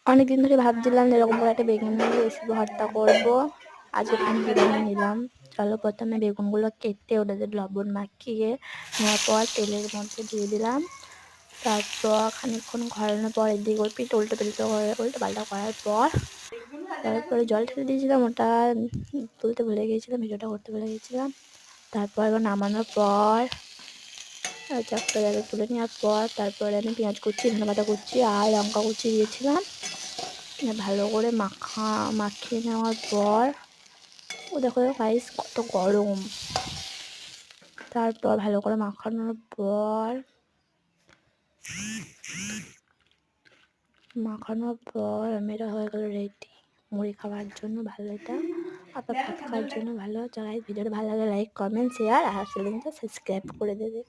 অনেকদিন ধরে ভাবছিলাম যে এরকম করে একটা বেগুনের রেসিপি ভর্তা করব। আজকে ফাইনালি বানিয়ে নিলাম। চলো প্রথমে বেগুনগুলো কেটে ওটাতে লবণ মাখিয়ে নেওয়ার পর তেলের মধ্যে দিয়ে দিলাম। তারপর খানিকক্ষণ ঘোরানোর পর এদিকে ওই পিঠ উল্টো পিল্টো করে উল্টো পাল্টা করার পর তারপরে জল ঢেলে দিয়েছিলাম। ওটা তুলতে ভুলে গিয়েছিলাম, ভিডিওটা করতে ভুলে গিয়েছিলাম। তারপর এবার নামানোর পর চারটা জায়গায় তুলে নেওয়ার পর তারপরে আমি পেঁয়াজ কুচি, ধনে পাতা কুচি আর লঙ্কা কুচি দিয়েছিলাম। ভালো করে মাখিয়ে নেওয়ার পর ও দেখো গাইস কত গরম। তারপর ভালো করে মাখানোর পর আমি এটা হয়ে গেল রেডি মুড়ি খাওয়ার জন্য। ভালো এটা আবার ভাত খাওয়ার জন্য ভালো। যাই ভিডিওটা ভালো লাগে লাইক কমেন্ট শেয়ার আর চ্যানেলটা সাবস্ক্রাইব করে দেবে।